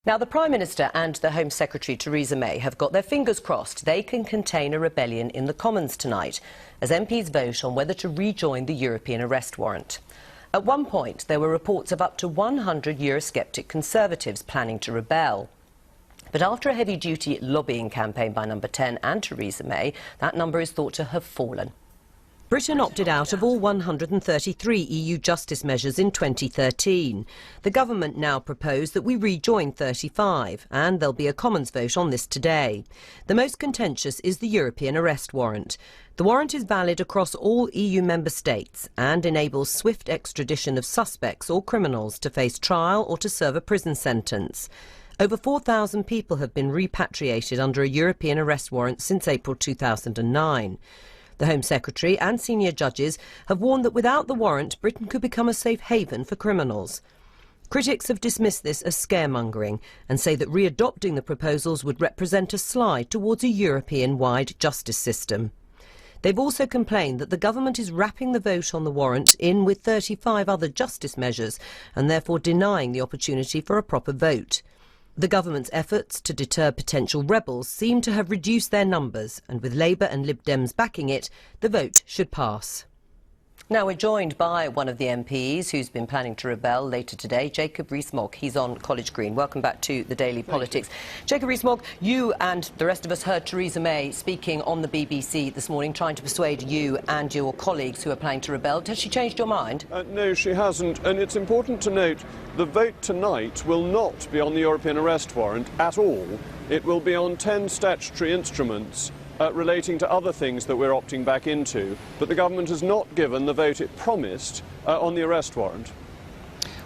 Now, the Prime Minister and the Home Secretary, Theresa May, have got their fingers crossed they can contain a rebellion in the Commons tonight as MPs vote on whether to rejoin the European arrest warrant. At one point, there were reports of up to 100 Eurosceptic Conservatives planning to rebel. But after a heavy-duty lobbying campaign by Number 10 and Theresa May, that number is thought to have fallen. Britain opted out of all 133 EU justice measures in 2013. The government now proposed that we rejoin 35, and there'll be a Commons vote on this today. The most contentious is the European arrest warrant. The warrant is valid across all EU member states and enables swift extradition of suspects or criminals to face trial or to serve a prison sentence. Over 4,000 people have been repatriated under a European arrest warrant since April 2009. The Home Secretary and senior judges have warned that without the warrant, Britain could become a safe haven for criminals. Critics have dismissed this as scaremongering and say that readopting the proposals would represent a slide towards a European-wide justice system. They've also complained that the government is wrapping the vote on the warrant in with 35 other justice measures and therefore denying the opportunity for a proper vote. The government's efforts to deter potential rebels seem to have reduced their numbers, and with Labour and Lib Dems backing it, the vote should pass. Now we're joined by one of the MPs who's been planning to rebel later today, Jacob Rees-Mogg. He's on College Green. Welcome back to the Daily Politics. Jacob Rees-Mogg, you and the rest of us heard Theresa May speaking on the BBC this morning, trying to persuade you and your colleagues who are planning to rebel. Has she changed your mind? No, she hasn't. And it's important to note the vote tonight will not be on the European arrest warrant at all. It will be on 10 statutory instruments relating to other things that we're opting back into, but the government has not given the vote it promised on the arrest warrant.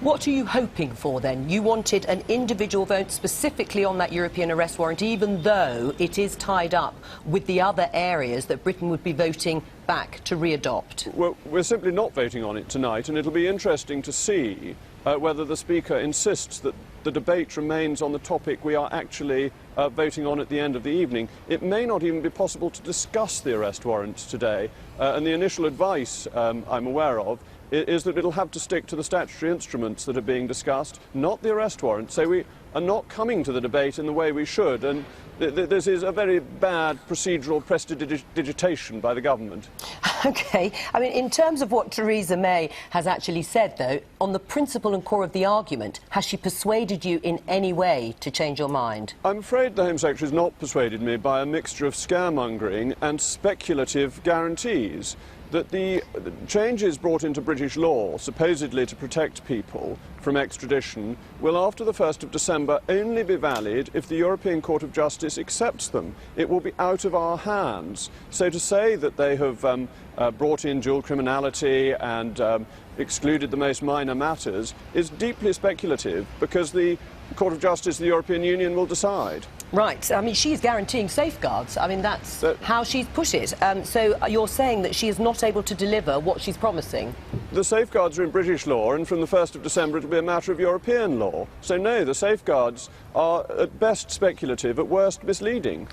What are you hoping for then? You wanted an individual vote specifically on that European arrest warrant, even though it is tied up with the other areas that Britain would be voting back to readopt. Well, we're simply not voting on it tonight, and it'll be interesting to see whether the Speaker insists that the debate remains on the topic we are actually voting on at the end of the evening. It may not even be possible to discuss the arrest warrant today, and the initial advice I'm aware of is that it'll have to stick to the statutory instruments that are being discussed, not the arrest warrant. So we are not coming to the debate in the way we should, and this is a very bad procedural prestidigitation by the government. OK. I mean, in terms of what Theresa May has actually said, though, on the principle and core of the argument, has she persuaded you in any way to change your mind? I'm afraid the Home Secretary has not persuaded me by a mixture of scaremongering and speculative guarantees that the changes brought into British law, supposedly to protect people from extradition, will after the 1st of December only be valid if the European Court of Justice accepts them. It will be out of our hands. So to say that they have brought in dual criminality and excluded the most minor matters is deeply speculative, because the Court of Justice of the European Union will decide. Right. I mean, she's guaranteeing safeguards. I mean, that's how she's put it. So you're saying that she is not able to deliver what she's promising? The safeguards are in British law, and from the 1st of December it'll be a matter of European law. So no, the safeguards are at best speculative, at worst misleading.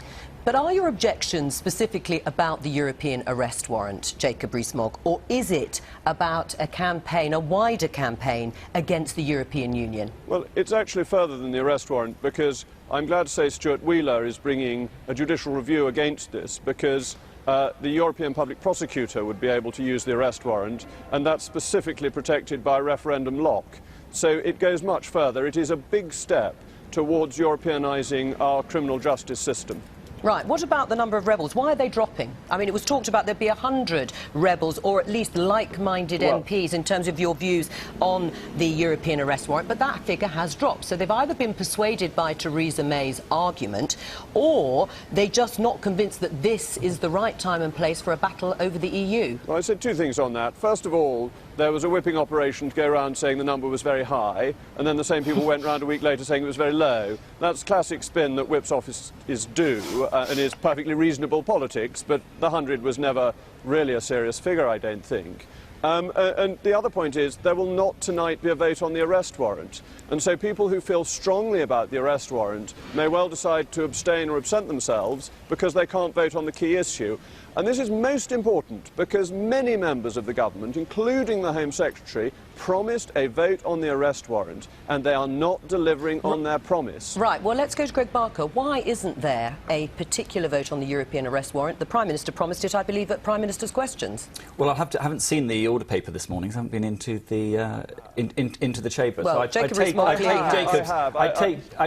But are your objections specifically about the European arrest warrant, Jacob Rees-Mogg, or is it about a campaign, a wider campaign, against the European Union? Well, it's actually further than the arrest warrant, because I'm glad to say Stuart Wheeler is bringing a judicial review against this, because the European Public Prosecutor would be able to use the arrest warrant, and that's specifically protected by referendum lock. So it goes much further. It is a big step towards Europeanising our criminal justice system. Right. What about the number of rebels? Why are they dropping? I mean, it was talked about there'd be 100 rebels, or at least like-minded MPs, in terms of your views on the European arrest warrant, but that figure has dropped. So they've either been persuaded by Theresa May's argument, or they're just not convinced that this is the right time and place for a battle over the EU. Well, I said two things on that. First of all, there was a whipping operation to go around saying the number was very high, and then the same people went round a week later saying it was very low. That's classic spin that whips officers do, and is perfectly reasonable politics, but the 100 was never really a serious figure, I don't think. And the other point is there will not tonight be a vote on the arrest warrant. And so people who feel strongly about the arrest warrant may well decide to abstain or absent themselves because they can't vote on the key issue. And this is most important because many members of the government, including the Home Secretary, promised a vote on the arrest warrant, and they are not delivering on their promise. Right, well, let's go to Greg Barker. Why isn't there a particular vote on the European arrest warrant? The Prime Minister promised it, I believe, at Prime Minister's questions. Well, I haven't seen the order paper this morning, so I haven't been into the into the chamber. Well, so I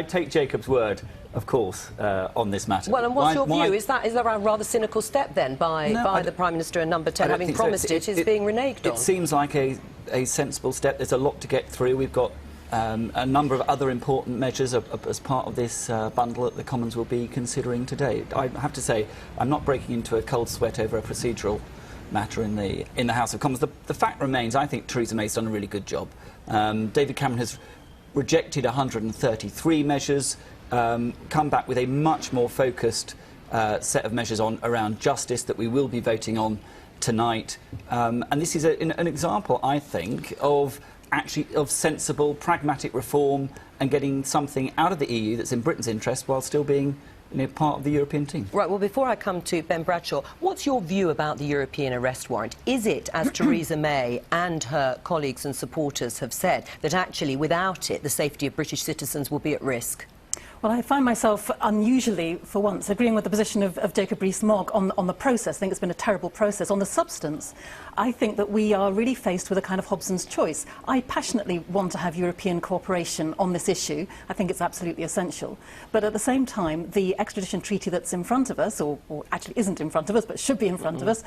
take Jacob's word, of course, on this matter. Well, and what's your view? Is that a rather cynical step, then, by the Prime Minister and Number 10 having promised it is being reneged on? It seems like a sensible step. There's a lot to get through. We've got a number of other important measures as part of this bundle that the Commons will be considering today. I have to say, I'm not breaking into a cold sweat over a procedural matter in the House of Commons. The fact remains, I think Theresa May's done a really good job. David Cameron has rejected 133 measures, come back with a much more focused set of measures around justice that we will be voting on tonight. And this is an example, I think, of sensible, pragmatic reform and getting something out of the EU that's in Britain's interest while still being part of the European team. Right, well, before I come to Ben Bradshaw, what's your view about the European arrest warrant? Is it, as Theresa May and her colleagues and supporters have said, that actually without it the safety of British citizens will be at risk? Well, I find myself unusually, for once, agreeing with the position of Jacob Rees-Mogg on the process. I think it's been a terrible process. On the substance, I think that we are really faced with a kind of Hobson's choice. I passionately want to have European cooperation on this issue. I think it's absolutely essential. But at the same time, the extradition treaty that's in front of us, or actually isn't in front of us, but should be in front of us,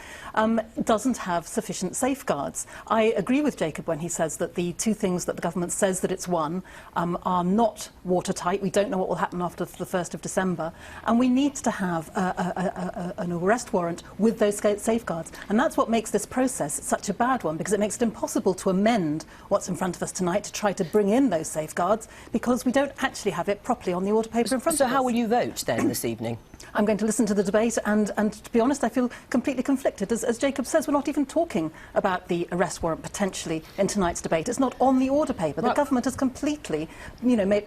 doesn't have sufficient safeguards. I agree with Jacob when he says that the two things that the government says that it's won are not watertight. We don't know what will happen after the 1st of December, and we need to have an arrest warrant with those safeguards. And that's what makes this process such a bad one, because it makes it impossible to amend what's in front of us tonight to try to bring in those safeguards, because we don't actually have it properly on the order paper in front of us. So how will you vote then this evening? I'm going to listen to the debate, and to be honest, I feel completely conflicted. As Jacob says, we're not even talking about the arrest warrant potentially in tonight's debate. It's not on the order paper. The government has completely,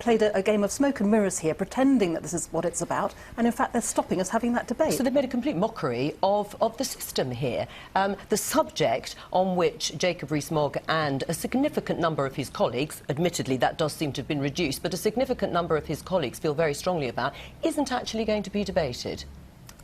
played a game of smoke and mirrors here, pretending that this is what it's about, and in fact they're stopping us having that debate. So they've made a complete mockery of the system here. The subject on which Jacob Rees-Mogg and a significant number of his colleagues, admittedly that does seem to have been reduced, but a significant number of his colleagues feel very strongly about, isn't actually going to be debated.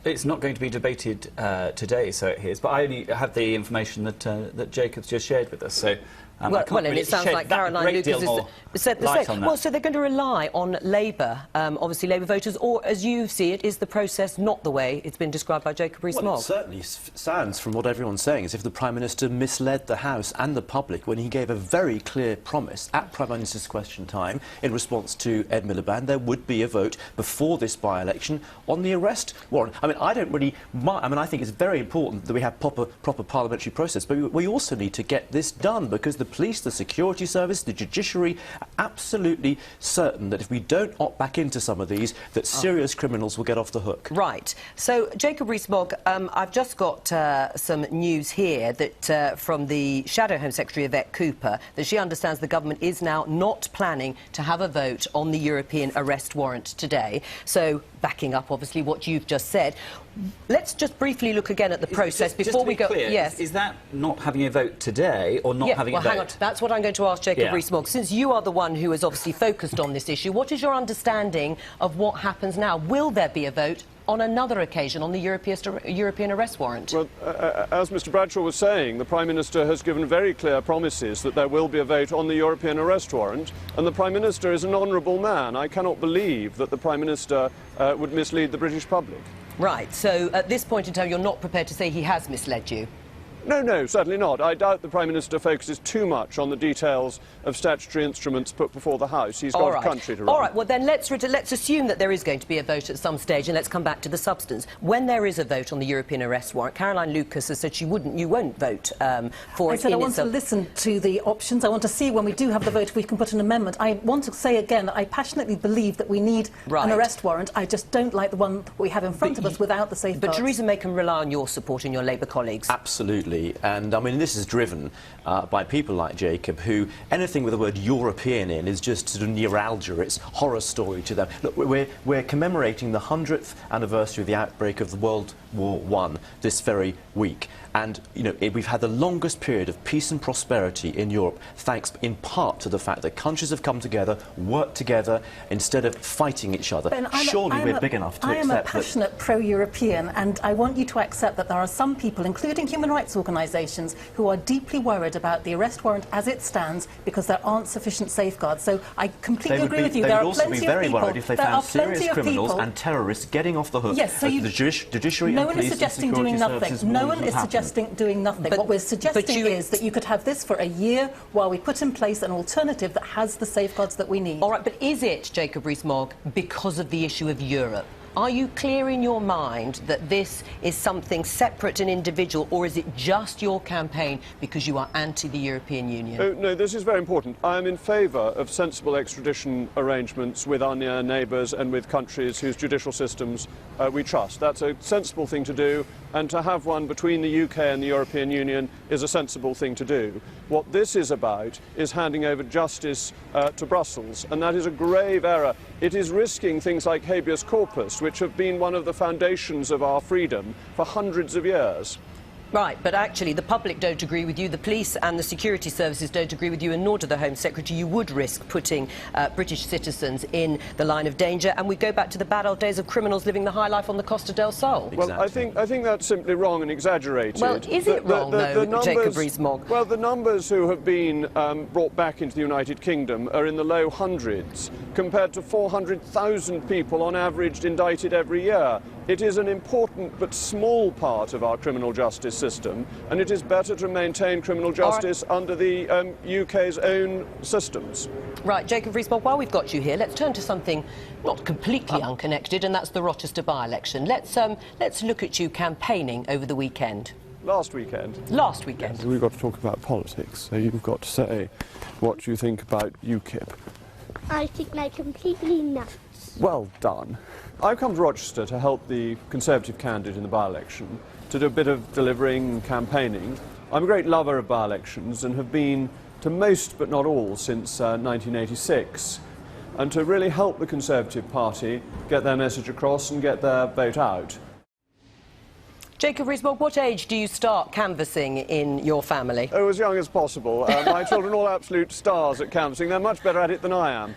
It's not going to be debated today, so it is. But I only have the information that Jacob's just shared with us. So and it sounds like Caroline Lucas has said the same. Well, so they're going to rely on Labour, obviously Labour voters, or as you see it, is the process not the way it's been described by Jacob Rees-Mogg? Well, it certainly sounds, from what everyone's saying, as if the Prime Minister misled the House and the public when he gave a very clear promise at Prime Minister's question time in response to Ed Miliband there would be a vote before this by-election on the arrest warrant. I mean, I don't really I think it's very important that we have proper parliamentary process, but we also need to get this done, because the police, the security service, the judiciary are absolutely certain that if we don't opt back into some of these, that serious criminals will get off the hook. Right. So, Jacob Rees-Mogg, I've just got some news here that from the Shadow Home Secretary, Yvette Cooper, that she understands the government is now not planning to have a vote on the European arrest warrant today. So, backing up, obviously, what you've just said. Let's just briefly look again at the process before we go. Clear, yes. Is that not having a vote today, or not having a vote? Hang on. That's what I'm going to ask Jacob Rees-Mogg. Since you are the one who is obviously focused on this issue, what is your understanding of what happens now? Will there be a vote on another occasion on the European arrest warrant? Well, as Mr Bradshaw was saying, the Prime Minister has given very clear promises that there will be a vote on the European arrest warrant, and the Prime Minister is an honourable man. I cannot believe that the Prime Minister would mislead the British public. Right, so at this point in time you're not prepared to say he has misled you? No, certainly not. I doubt the Prime Minister focuses too much on the details of statutory instruments put before the House. He's got a country to run. All right, well then let's assume that there is going to be a vote at some stage, and let's come back to the substance. When there is a vote on the European arrest warrant, Caroline Lucas has said you won't vote for it. I said I want to listen to the options. I want to see when we do have the vote if we can put an amendment. I want to say again that I passionately believe that we need an arrest warrant. I just don't like the one we have in front of us without the safeguards. But Theresa May can rely on your support and your Labour colleagues. Absolutely. And I mean, this is driven by people like Jacob, who anything with the word European in is just sort of neuralgia. It's horror story to them. Look, we're commemorating the 100th anniversary of the outbreak of the World War I this very week. And, you know, we've had the longest period of peace and prosperity in Europe, thanks in part to the fact that countries have come together, worked together, instead of fighting each other. Surely we're big enough to accept that. I am a passionate pro-European, and I want you to accept that there are some people, including human rights organisations, who are deeply worried about the arrest warrant as it stands because there aren't sufficient safeguards. So I completely agree with you. They would also be very worried if they found serious criminals and terrorists getting off the hook. Yes, so the judiciary and police and security services. No one is suggesting doing nothing. What we're suggesting is that you could have this for a year while we put in place an alternative that has the safeguards that we need. All right, but is it, Jacob Rees-Mogg, because of the issue of Europe? Are you clear in your mind that this is something separate and individual, or is it just your campaign because you are anti the European Union? Oh, no, this is very important. I am in favour of sensible extradition arrangements with our near neighbours and with countries whose judicial systems we trust. That's a sensible thing to do, and to have one between the UK and the European Union is a sensible thing to do. What this is about is handing over justice to Brussels, and that is a grave error. It is risking things like habeas corpus, which have been one of the foundations of our freedom for hundreds of years. Right, but actually the public don't agree with you, the police and the security services don't agree with you, and nor do the Home Secretary. You would risk putting British citizens in the line of danger, and we go back to the bad old days of criminals living the high life on the Costa del Sol. Well, I think that's simply wrong and exaggerated. Well, is it wrong, though, Jacob Rees-Mogg? Well, the numbers who have been brought back into the United Kingdom are in the low hundreds, compared to 400,000 people on average indicted every year. It is an important but small part of our criminal justice system, and it is better to maintain criminal justice under the UK's own systems. Right, Jacob Rees-Mogg, while we've got you here, let's turn to something not completely unconnected, and that's the Rochester by-election. Let's look at you campaigning over the weekend. Last weekend? Last weekend. Yes, we've got to talk about politics, so you've got to say what you think about UKIP. I think they're completely nuts. Well done. I've come to Rochester to help the Conservative candidate in the by-election, to do a bit of delivering and campaigning. I'm a great lover of by-elections and have been to most but not all since 1986, and to really help the Conservative Party get their message across and get their vote out. Jacob Rees-Mogg, what age do you start canvassing in your family? Oh, as young as possible. My children are all absolute stars at canvassing. They're much better at it than I am.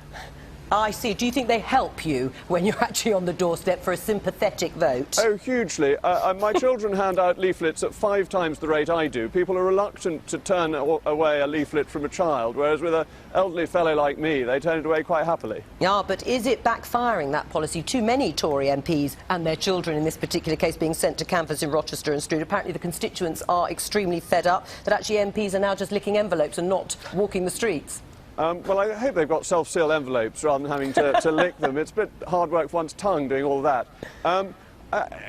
I see. Do you think they help you when you're actually on the doorstep for a sympathetic vote? Oh, hugely. My children hand out leaflets at 5 times the rate I do. People are reluctant to turn away a leaflet from a child, whereas with an elderly fellow like me, they turn it away quite happily. Yeah, but is it backfiring, that policy? Too many Tory MPs and their children, in this particular case, being sent to canvass in Rochester and Strood. Apparently the constituents are extremely fed up that actually MPs are now just licking envelopes and not walking the streets. Well, I hope they've got self-seal envelopes rather than having to lick them. It's a bit hard work for one's tongue doing all that.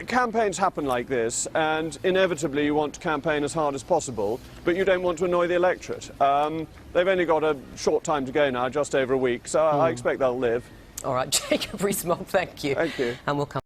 Campaigns happen like this, and inevitably you want to campaign as hard as possible, but you don't want to annoy the electorate. They've only got a short time to go now, just over a week, so I expect they'll live. All right, Jacob Rees-Mogg, thank you. Thank you. And we'll come